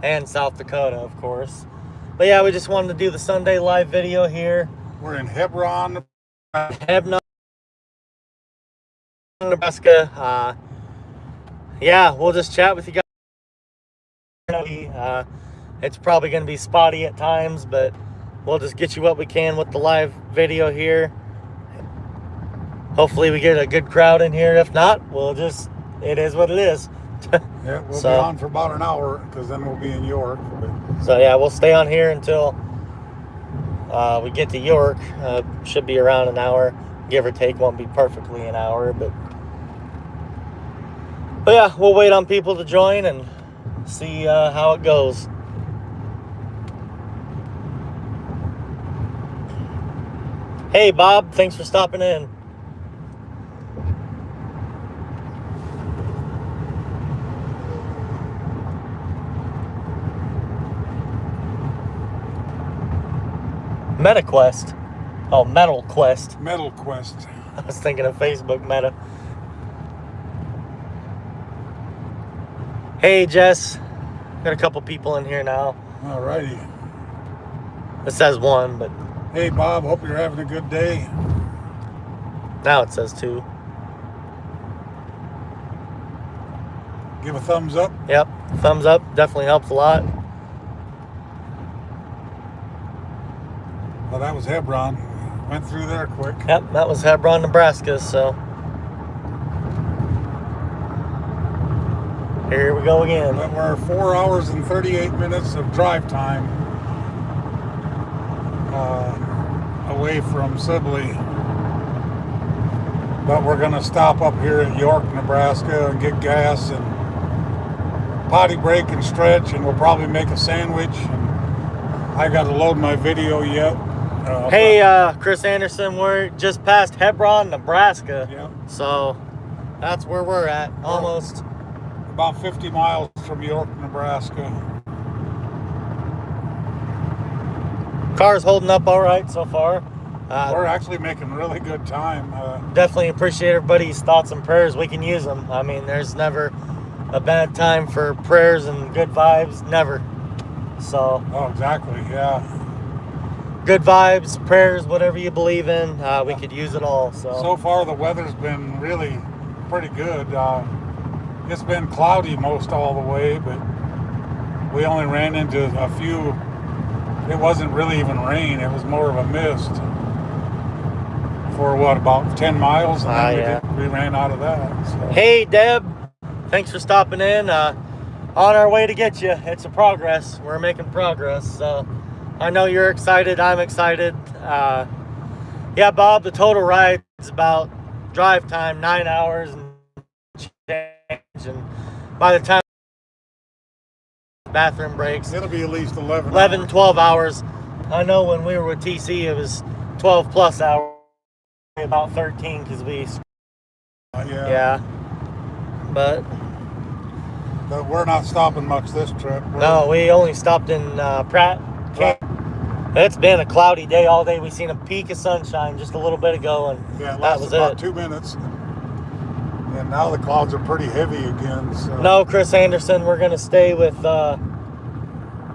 and South Dakota, of course. But yeah, we just wanted to do the Sunday live video here. We're in Hebron, Nebraska. Yeah, we'll just chat with you guys. It's probably going to be spotty at times, but we'll just get you what we can with the live video here. Hopefully we get a good crowd in here. If not, it is what it is. Yeah, we'll be on for about an hour because then we'll be in York. So yeah, we'll stay on here until we get to York. Should be around an hour, give or take. Won't be perfectly an hour, but yeah, we'll wait on people to join and see how it goes. Hey Bob, thanks for stopping in. MetaQuest. Oh, Metal Quest. Metal Quest. I was thinking of Facebook Meta. Hey, Jess. Got a couple people in here now. Alrighty. It says one, but... Hey, Bob. Hope you're having a good day. Now it says two. Give a thumbs up. Yep. Thumbs up. Definitely helps a lot. Well, that was Hebron. Went through there quick. Yep, that was Hebron, Nebraska, so... Here we go again. But we're 4 hours and 38 minutes of drive time away from Sibley. But we're going to stop up here at York, Nebraska and get gas and potty break and stretch, and we'll probably make a sandwich. And I got to load my video yet. Hey, Chris Anderson, we're just past Hebron, Nebraska. Yeah. So that's where we're at, almost. About 50 miles from York, Nebraska. Car's holding up all right so far. We're actually making really good time. Definitely appreciate everybody's thoughts and prayers. We can use them. I mean, there's never a bad time for prayers and good vibes. Never. So. Oh, exactly. Yeah. Good vibes, prayers, whatever you believe in. We could use it all. So far, the weather's been really pretty good. It's been cloudy most all the way, but we only ran into a few. It wasn't really even rain. It was more of a mist for about 10 miles, and then we ran out of that. So. Hey, Deb. Thanks for stopping in. On our way to get you. It's a progress. We're making progress. So I know you're excited. I'm excited. Yeah, Bob, the total ride is about drive time, 9 hours and change. And by the time bathroom breaks, it'll be at least 11 hours. 12 hours. I know when we were with TC, it was 12 plus hours, about 13 because we. Yeah. But we're not stopping much this trip. No, we only stopped in Pratt. It's been a cloudy day all day. We seen a peak of sunshine just a little bit ago, and that was about it. 2 minutes. And now the clouds are pretty heavy again. So. No, Chris Anderson, we're going to stay with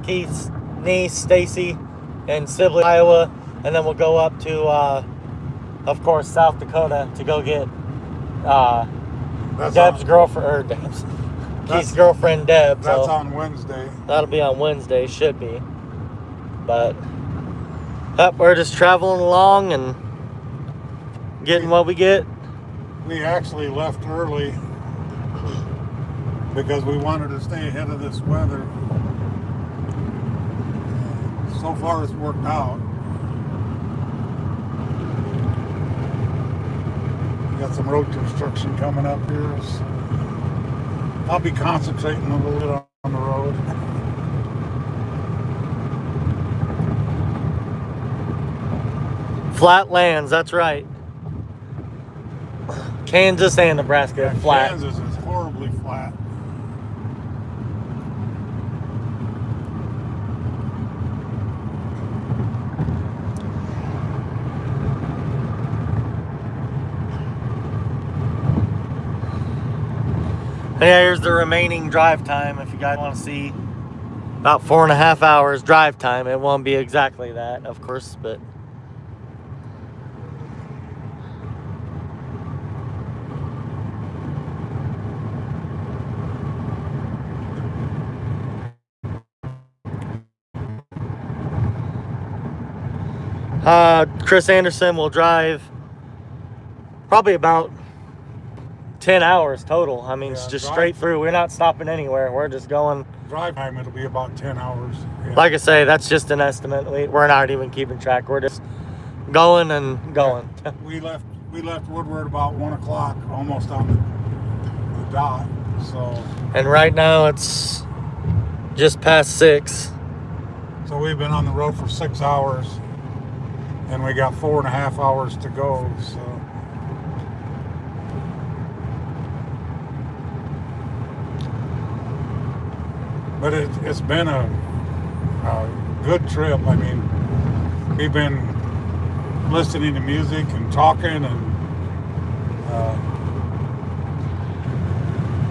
Keith's niece, Stacy, in Sibley, Iowa. And then we'll go up to, of course, South Dakota to go get Deb's girlfriend, Keith's girlfriend, Deb. That's on Wednesday. That'll be on Wednesday, should be. But we're just traveling along and getting what we get. We actually left early because we wanted to stay ahead of this weather. So far it's worked out. We got some road construction coming up here. So I'll be concentrating a little bit on the road. Flat lands, that's right. Kansas and Nebraska, flat. Kansas is horribly flat. Yeah, here's the remaining drive time if you guys want to see About 4.5 hours drive time. It won't be exactly that, of course, but Chris Anderson will drive probably about 10 hours total. I mean, it's Yeah, just drive- straight through. We're not stopping anywhere. We're just going. Drive time, it'll be about 10 hours. Yeah. Like I say, that's just an estimate. We're not even keeping track. We're just going and going. we left Woodward about 1 o'clock, almost on the dot. So And right now it's just past 6. we've been on the road for 6 hours, and we got 4.5 hours to go. So but it's been a good trip. I mean, we've been listening to music and talking and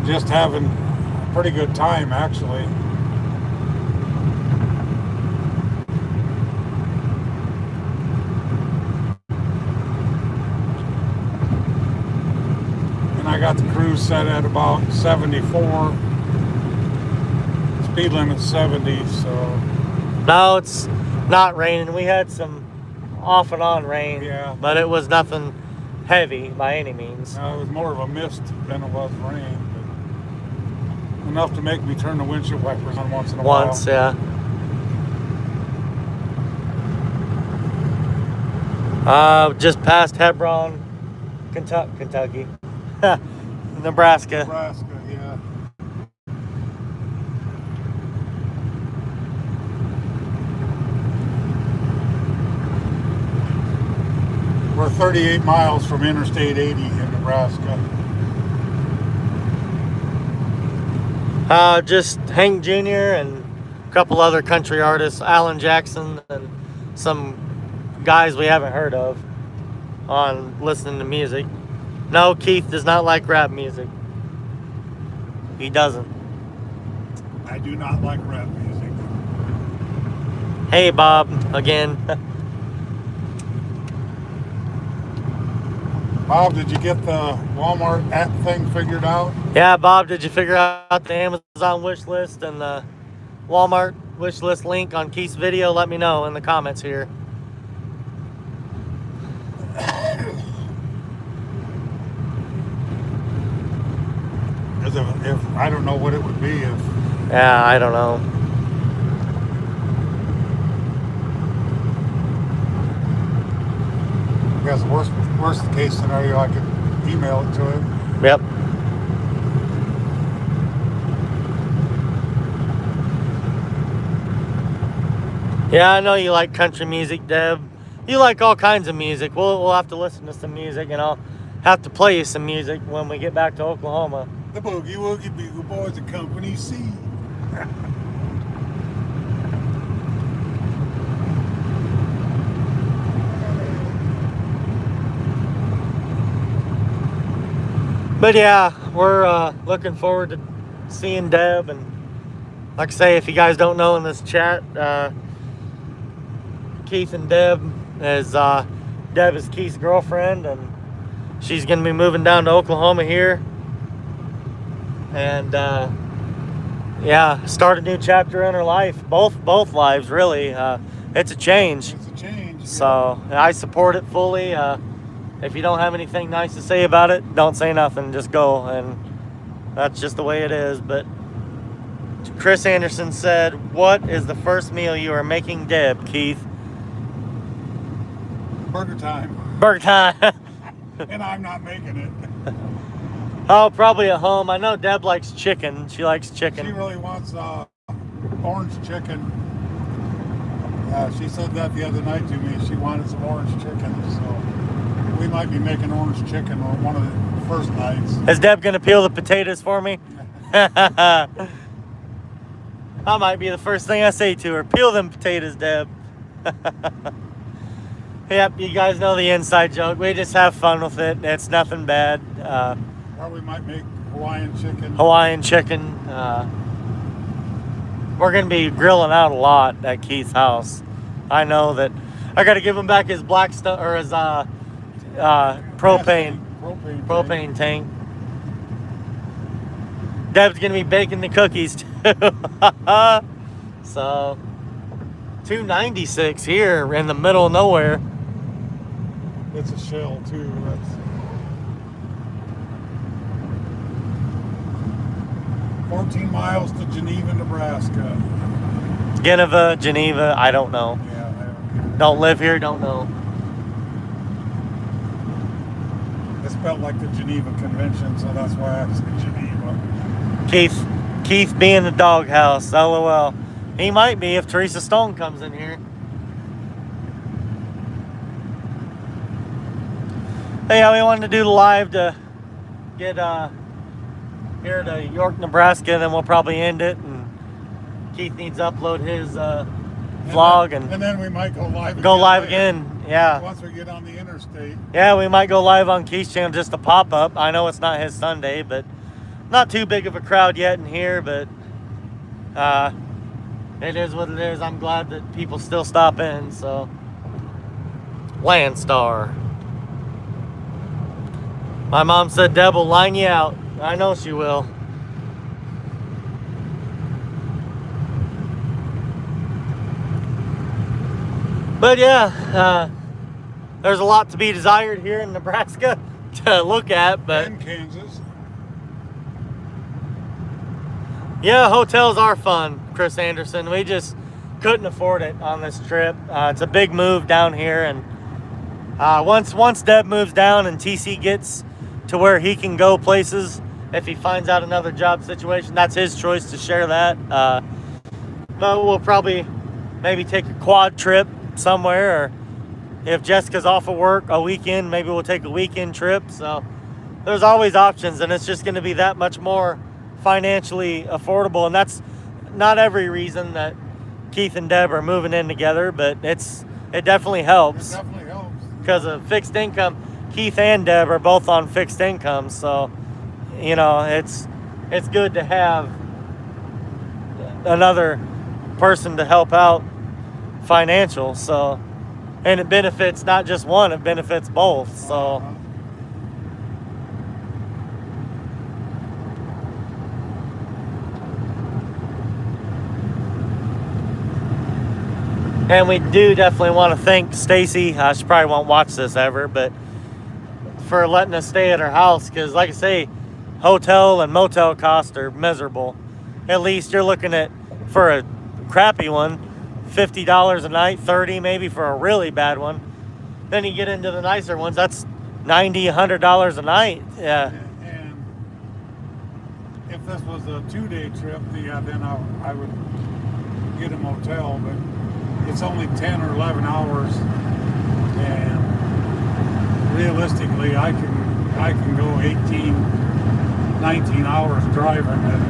just having a pretty good time, actually. And I got the cruise set at about 74. Speed limit's 70, so No, it's not raining. We had some off and on rain, Yeah. but it was nothing heavy by any means. it was more of a mist than it was rain, but enough to make me turn the windshield wipers on once in a Once, while. yeah. Just past Hebron, Kentucky, Nebraska. Nebraska, yeah. We're 38 miles from Interstate 80 in Nebraska. Just Hank Jr. and a couple other country artists, Alan Jackson, and some guys we haven't heard of on listening to music. No, Keith does not like rap music. He doesn't. I do not like rap music. Hey, Bob, again. Bob, did you get the Walmart app thing figured out? Yeah, Bob, did you figure out the Amazon wish list and the Walmart wish list link on Keith's video? Let me know in the comments here. Because if I don't know what it would be if Yeah, I don't know. that's the worst case scenario, I could email it to him. Yep. Yeah, I know you like country music, Deb. You like all kinds of music. We'll have to listen to some music, and I'll have to play you some music when we get back to Oklahoma. The Boogie Woogie Bugle Boys of Company C. But yeah, we're looking forward to seeing Deb. And like I say, if you guys don't know in this chat, Keith and Deb is Keith's girlfriend, and she's gonna be moving down to Oklahoma here. And yeah, start a new chapter in her life. Both lives, really. It's a change. It's a change. So I support it fully. If you don't have anything nice to say about it, don't say nothing. Just go, and that's just the way it is. But Chris Anderson said, "What is the first meal you are making, Deb, Keith?" Burger time. Burger time. And I'm not making it. Oh, probably at home. I know Deb likes chicken. She likes She chicken. really wants orange chicken. She said that the other night to me. She wanted some orange chicken, so we might be making orange chicken on one of the first nights. Is Deb gonna peel the potatoes for me? That might be the first thing I say to her. Peel them potatoes, Deb. Yep, you guys know the inside joke. We just have fun with it. It's nothing bad. Or we might make Hawaiian chicken. Hawaiian chicken. we're gonna be grilling out a lot at Keith's house. I know that I got to give him back his black stuff or his propane tank. Deb's gonna be baking the cookies too. So 296 here in the middle of nowhere. It's a shell too. That's 14 miles to Geneva, Nebraska. Geneva, I don't know. Yeah, Don't live here, don't know. it spelled like the Geneva Convention, so that's why I said Geneva. Keith being the doghouse, LOL. He might be if Teresa Stone comes in here. Hey, we wanted to do the live to get here to York, Nebraska, and then we'll probably end it. And Keith needs to upload his vlog, and then we might go live. Again. Yeah. Once we get on the interstate. Yeah, we might go live on Keith's channel just to pop up. I know it's not his Sunday, but not too big of a crowd yet in here. But it is what it is. I'm glad that people still stop in. So, Landstar. My mom said Deb will line you out. I know she will. But yeah, there's a lot to be desired here in Nebraska to look at. But And Kansas. yeah, hotels are fun, Chris Anderson. We just couldn't afford it on this trip. It's a big move down here, and once Deb moves down and TC gets to where he can go places, if he finds out another job situation, that's his choice to share that. But we'll probably maybe take a quad trip somewhere, or if Jessica's off of work a weekend, maybe we'll take a weekend trip. So there's always options, and it's just going to be that much more financially affordable. And that's not every reason that Keith and Deb are moving in together, but it definitely helps. It definitely helps. Because of fixed income. Keith and Deb are both on fixed income, so it's good to have another person to help out financial. So, and it benefits not just one, it benefits both. So and we do definitely want to thank Stacy. She probably won't watch this ever, but for letting us stay at her house, because like I say, hotel and motel costs are miserable. At least you're looking at, for a crappy one, $50 a night, $30 maybe for a really bad one. Then you get into the nicer ones, that's $90, $100 a night. Yeah. And if this was a 2-day trip, then I would get a motel, but it's only 10 or 11 hours, and realistically, I can go 18, 19 hours driving, and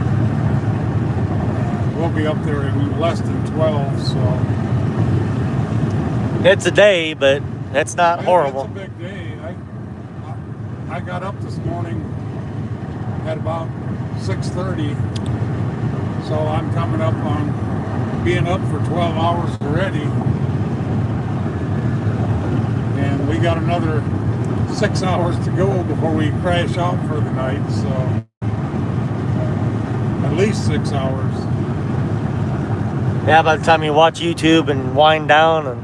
we'll be up there in less than 12. So it's a day, but it's not horrible. It's a big day. I got up this morning at about 6:30, so I'm coming up on being up for 12 hours already, and we got another 6 hours to go before we crash out for the night, so at least 6 hours. Yeah, by the time you watch YouTube and wind down. And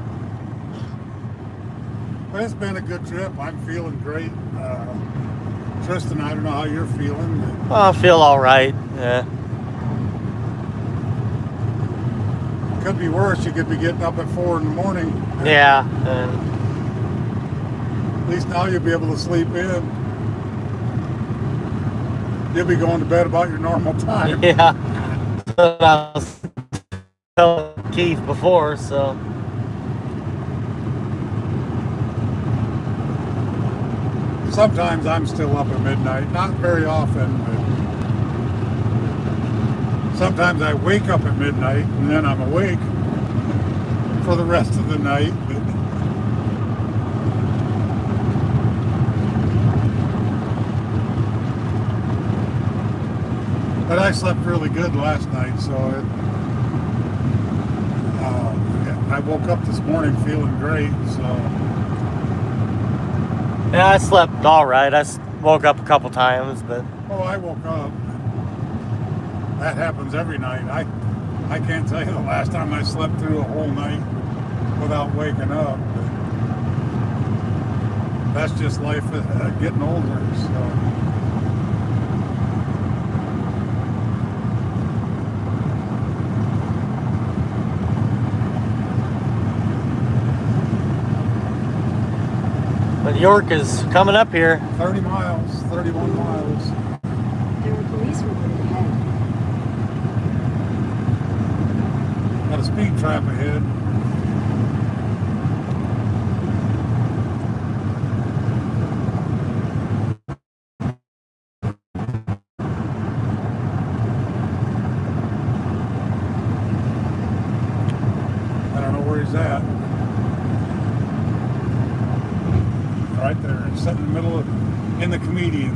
But it's been a good trip. I'm feeling great. Tristan, I don't know how you're feeling. But I feel all right. Yeah. could be worse. You could be getting up at 4 in the morning. Yeah. At least now you'll be able to sleep in. You'll be going to bed about your normal time. Yeah. So I was telling Keith before, so. Sometimes I'm still up at midnight. Not very often, but sometimes I wake up at midnight and then I'm awake for the rest of the night. But I slept really good last night, so I woke up this morning feeling great, so Yeah, I slept all right. Woke up a couple times, but I woke up. That happens every night. I can't tell you the last time I slept through a whole night without waking up. But that's just life getting older. So. But York is coming up here. 30 miles, 31 miles. There are police reported ahead. Got a speed trap ahead. I don't know where he's at. Right there, sitting in the middle of, in the comedian.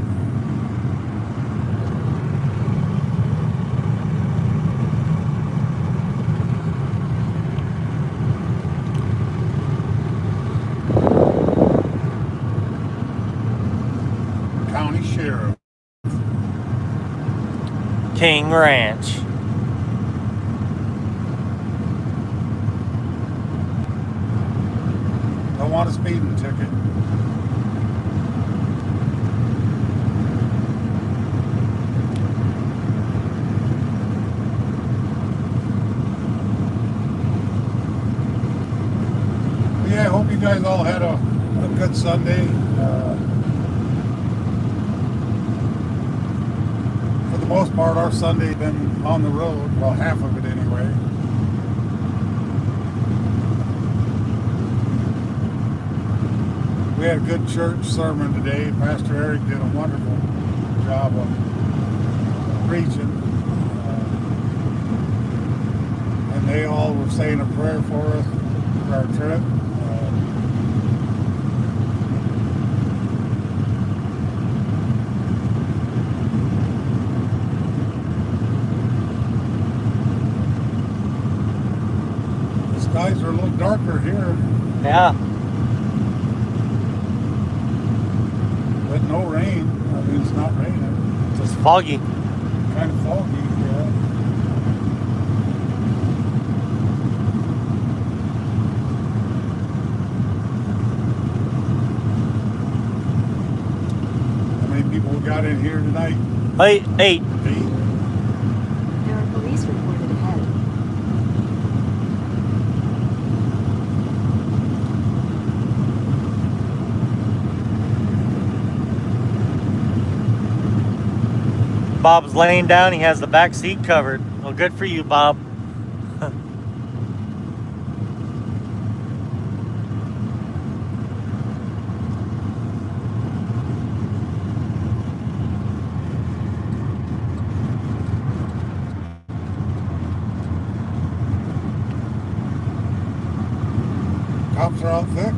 County Sheriff. King Ranch. Don't want a speeding ticket. Yeah, I hope you guys all had a good Sunday. For the most part, our Sunday's been on the road. Well, half of it anyway. We had a good church sermon today. Pastor Eric did a wonderful job of preaching. And they all were saying a prayer for us for our trip. The skies are a little darker here, Yeah. but no rain. I mean, it's not raining. Just foggy. Kind of foggy, yeah. How many people we got in here tonight? 8. 8. There are police reported ahead. Bob's laying down. He has the back seat covered. Well, good for you, Bob. Cops are out thick.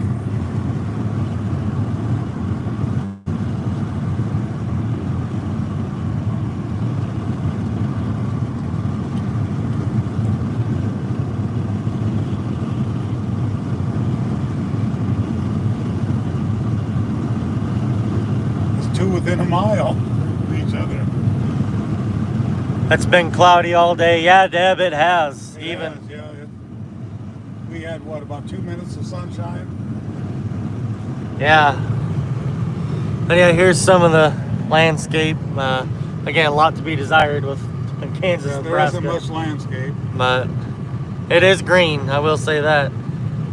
There's two within a mile of each other. It's been cloudy all day. Yeah, Deb, it has. Even. Yeah, we had what, about 2 minutes of sunshine? Yeah. But yeah, here's some of the landscape. Again, a lot to be desired with Kansas, Yeah, there Nebraska. isn't much landscape. But it is green, I will say that.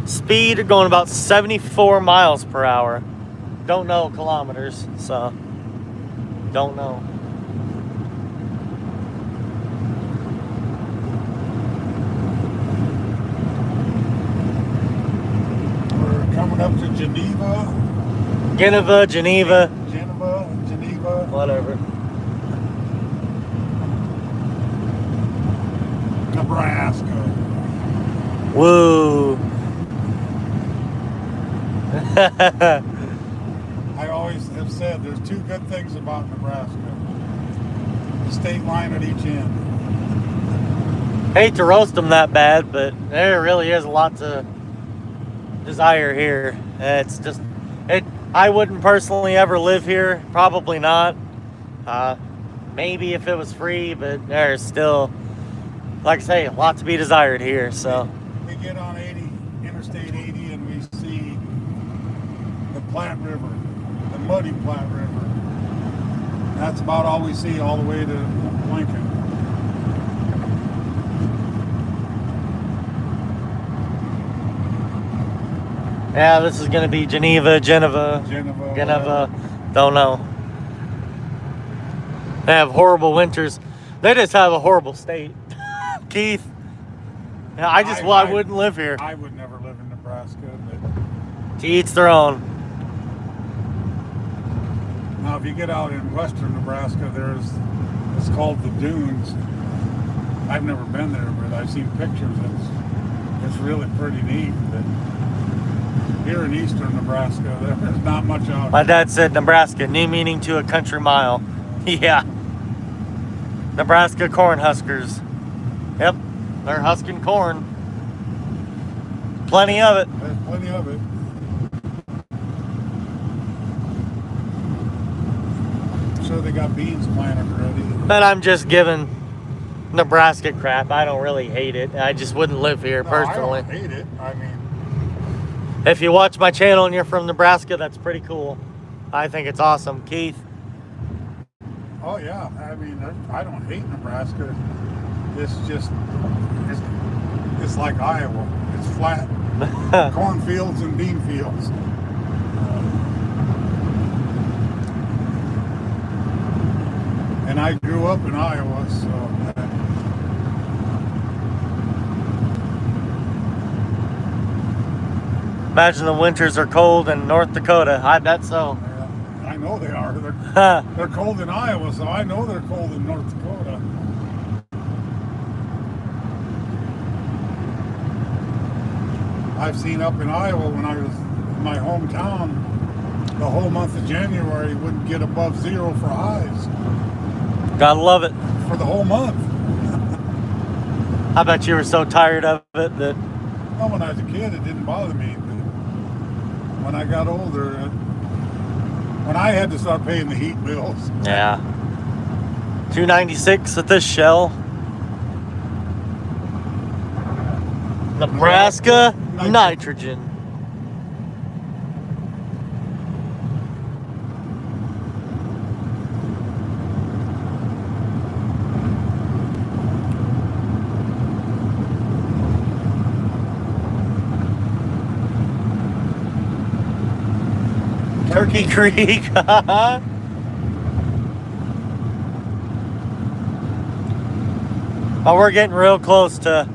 Speed going about 74 miles per hour. Don't know kilometers, so don't know. We're coming up to Geneva, Geneva, Geneva. whatever. Nebraska. Woo. I always have said there's two good things about Nebraska. The state line at each end. Hate to roast them that bad, but there really is a lot to desire here. It's just, I wouldn't personally ever live here. Probably not. Maybe if it was free, but there's still, like I say, a lot to be desired here. So We get on 80, Interstate 80, and we see the Platte River, the muddy Platte River. That's about all we see all the way to Lincoln. yeah, this is gonna be Geneva. Geneva. Don't know. They have horrible winters. They just have a horrible state. Keith, yeah, I wouldn't live here. I would never live in Nebraska, but To each their own. now if you get out in western Nebraska, it's called the Dunes. I've never been there, but I've seen pictures. It's really pretty neat. But here in eastern Nebraska, there's not much out. My dad said Nebraska, new meaning to a country mile. Yeah. Nebraska corn huskers. Yep, they're husking corn. Plenty of it. There's plenty of it. So they got beans planted already. But I'm just giving Nebraska crap. I don't really hate it. I just wouldn't live here personally. I don't hate it. I mean, If you watch my channel and you're from Nebraska, that's pretty cool. I think it's awesome. Keith? oh yeah. I mean, I don't hate Nebraska. It's just, it's like Iowa. It's flat cornfields and bean fields. And I grew up in Iowa, so Imagine the winters are cold in North Dakota. I bet so. I know they are. They're cold in Iowa, so I know they're cold in North Dakota. I've seen up in Iowa when I was in my hometown, the whole month of January wouldn't get above 0 for highs Gotta love it. for the whole month. I bet you were so tired of it that Well, when I was a kid, it didn't bother me, but when I got older, when I had to start paying the heat bills, yeah. $2.96 at this Shell. Nebraska nitrogen. Turkey Creek. Oh, we're getting real close to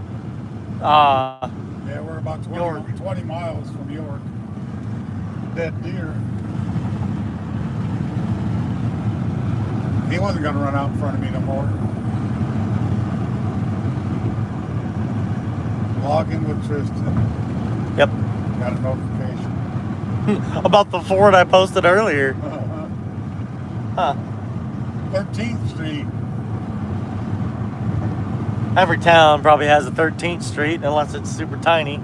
yeah, we're about 20, York. 20 miles from York. Dead deer. He wasn't going to run out in front of me no more. Logging with Tristan. Yep. Got a notification. About the Ford I posted earlier. Huh. 13th Street. Every town probably has a 13th Street unless it's super tiny.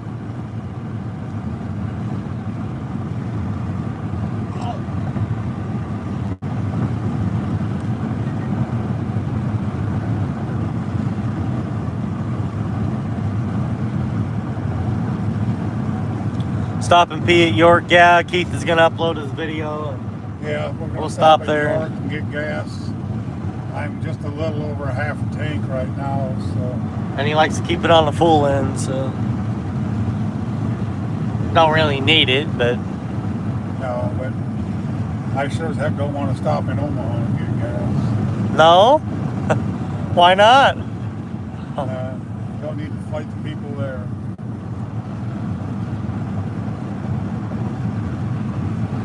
Stop and pee at York. Yeah, Keith is gonna upload his video. Yeah, we're going We'll to stop at there. York and get gas. I'm just a little over a half a tank right now, so And he likes to keep it on the full end, so don't really need it, but no, but I sure as heck don't want to stop in Omaha and get gas. no. Why not? Don't need to fight the people there.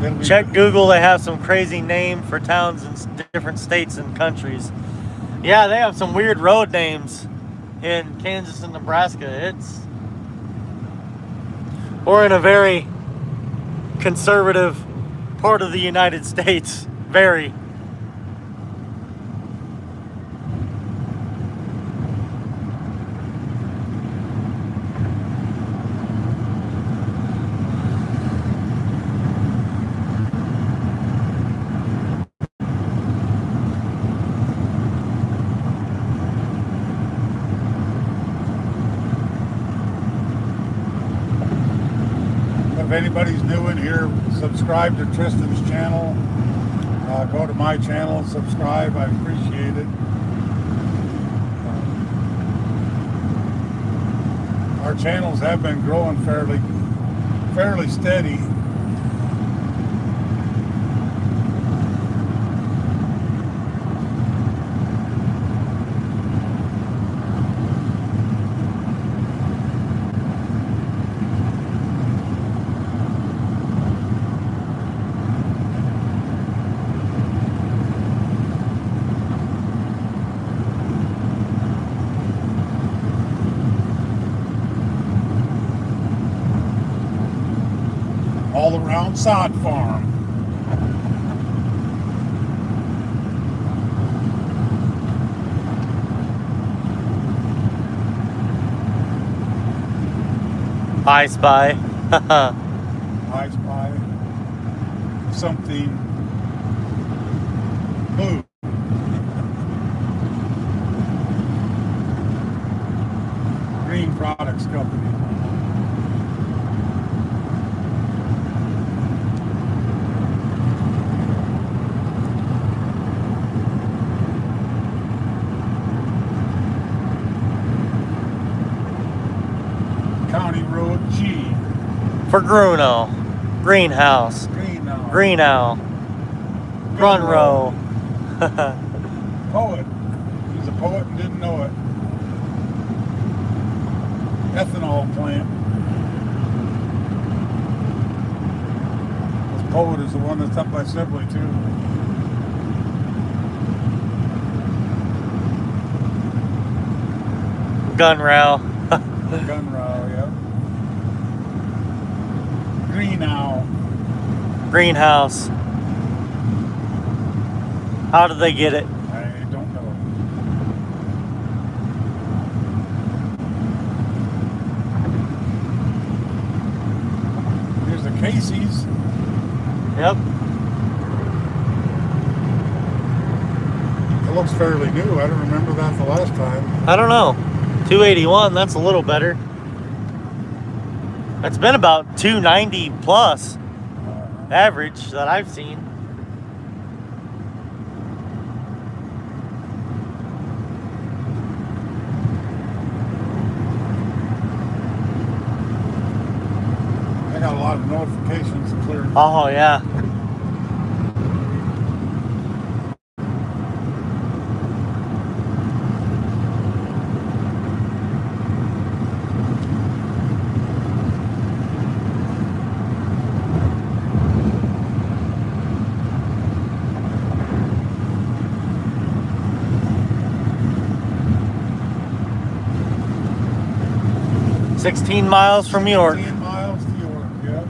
It'll be- Check Google. They have some crazy name for towns in different states and countries. Yeah, they have some weird road names in Kansas and Nebraska. We're in a very conservative part of the United States. Very. If anybody's new in here, subscribe to Tristan's channel. Go to my channel, subscribe. I appreciate it. Our channels have been growing fairly steady. All around sod farm. I spy. I spy something blue. Green Products Company. County Road G. For Gruno. Greenhouse. Green Owl. Front row. Poet. He's a poet and didn't know it. Ethanol plant. This poet is the one that's up by Sibley too. Gun row. Gun row, yeah. Green Owl. Greenhouse. How did they get it? I don't know. Here's the Casey's. Yep. It looks fairly new. I don't remember that the last time. I don't know. 281, that's a little better. It's been about 290 plus average that I've seen. I got a lot of notifications cleared. Oh, yeah. $16 miles from York. 16 miles to York, yeah.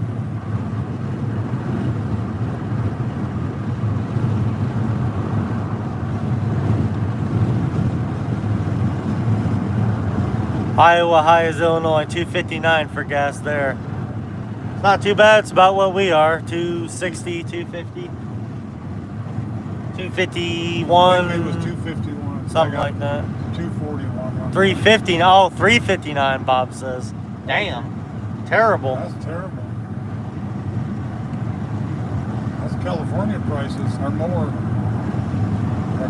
Iowa Highs, Illinois, 259 for gas there. It's not too bad. It's about what we are. 260, 250. 251. It was 251. Something like that. 241. 350. Oh, 359, Bob says. Damn. Terrible. That's terrible. That's California prices are more.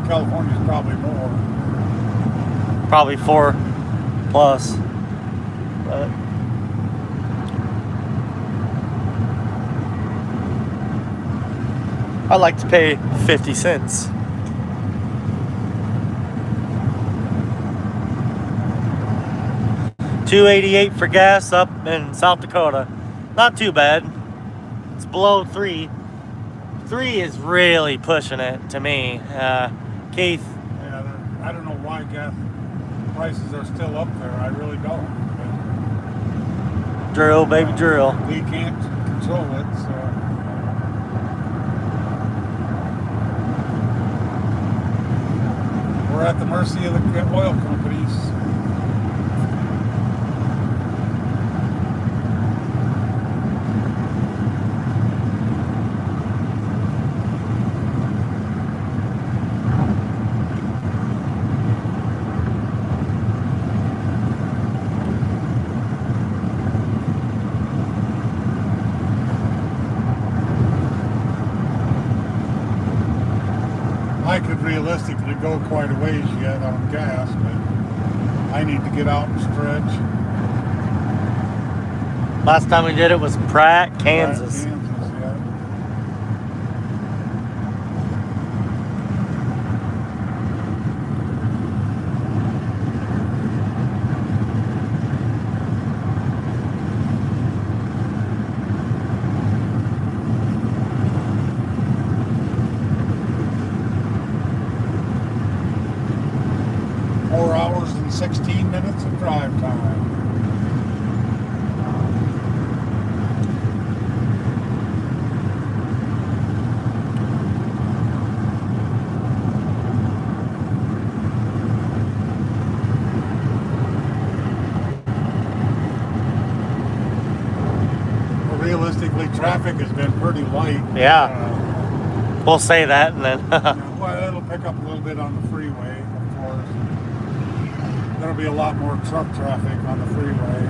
California's probably more. Probably 4 plus. But I like to pay 50 cents. $2.88 for gas up in South Dakota. Not too bad. It's below 3. 3 is really pushing it to me. Keith. Yeah, I don't know why gas prices are still up there. I really don't. Drill, baby, drill. We can't control it, so. We're at the mercy of the oil companies. realistically go quite a ways yet on gas, but I need to get out and stretch. Last time we did it was Pratt, Kansas. Kansas, yeah. Four hours and 16 minutes of drive time. Realistically, traffic has been pretty light. Yeah. We'll say that and then. Well, it'll pick up a little bit on the freeway, of course. There'll be a lot more truck traffic on the freeway.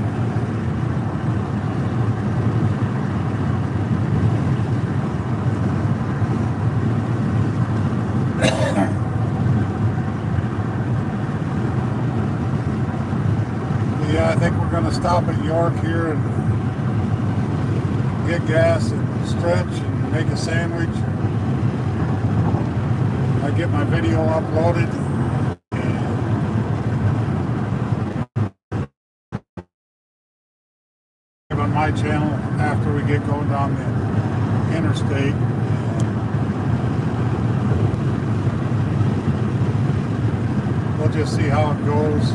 Yeah, I think we're going to stop at York here and get gas and stretch and make a sandwich. I get my video uploaded. On my channel after we get going down the interstate. We'll just see how it goes.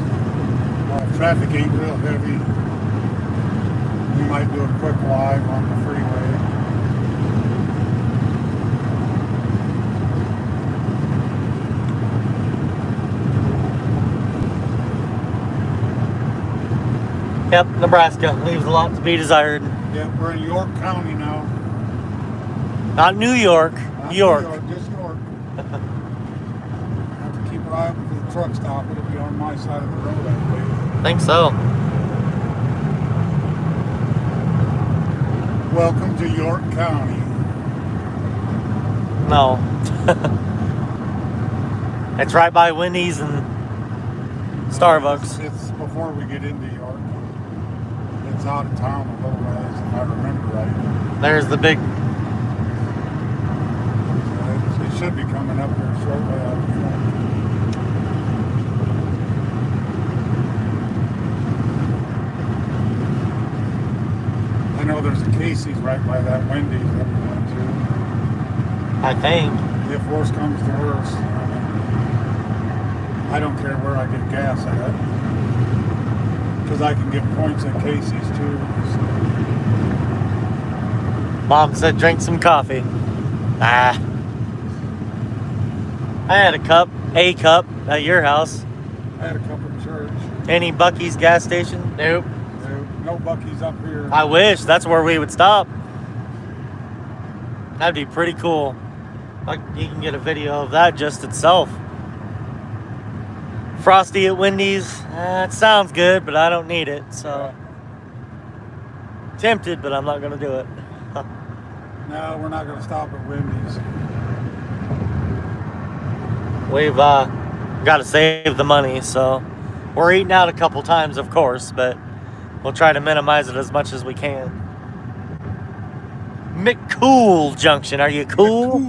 If traffic ain't real heavy, we might do a quick live on the freeway. Yep, Nebraska leaves a lot to be desired. Yeah, we're in York County now. Not New York, Not York. New York, just York. Have to keep an eye out for the truck stop. It'll be on my side of the road, I believe. Think so. Welcome to York County. No. It's right by Wendy's and Starbucks. It's before we get into York. It's out of town a little ways, if I remember right. There's the big. It should be coming up here shortly. I would think. I know there's a Casey's right by that Wendy's that we went to. I think. If worse comes to worse, I don't care where I get gas at. Because I can get points at Casey's too. So. Mom said drink some coffee. Ah. I had a cup at your house. I had a cup at church. Any Buc-ee's gas station? Nope. No Buc-ee's up here. I wish. That's where we would stop. That'd be pretty cool. Like, you can get a video of that just itself. Frosty at Wendy's. It sounds good, but I don't need it. So tempted, but I'm not gonna do it. No, we're not going to stop at Wendy's. We've got to save the money, so we're eating out a couple times, of course, but we'll try to minimize it as much as we can. McCool Junction, are you cool?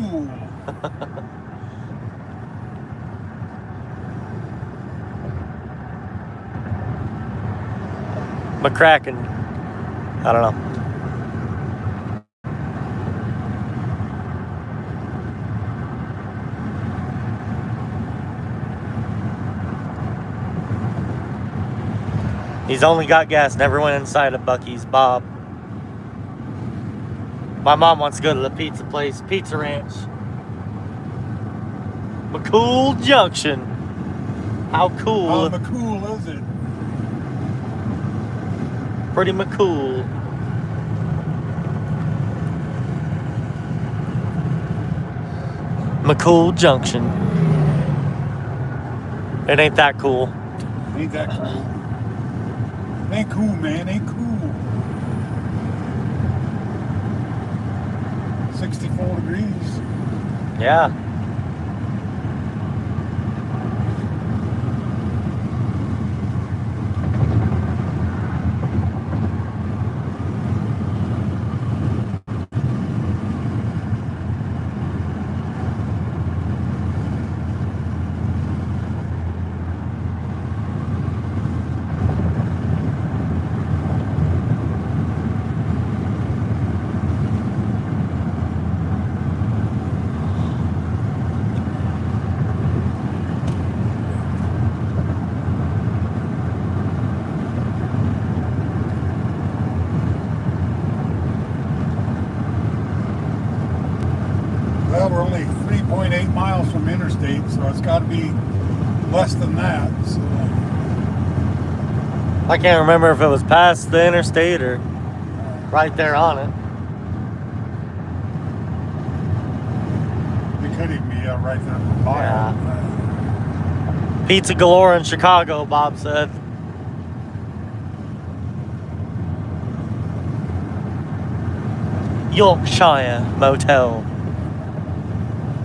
McCracken. I don't know. He's only got gas, never went inside of Buc-ee's. Bob. My mom wants to go to the pizza place, Pizza Ranch. McCool Junction. How cool. How McCool is it? Pretty McCool. McCool Junction. It ain't that cool. Ain't that cool? Ain't cool, man. Ain't cool. 64 degrees. Yeah. we're only 3.8 miles from interstate, so it's got to be less than that. So I can't remember if it was past the interstate or right there on it. it could even be right there by Yeah. it. Pizza galore in Chicago, Bob said. Yorkshire Motel.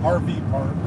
RV park.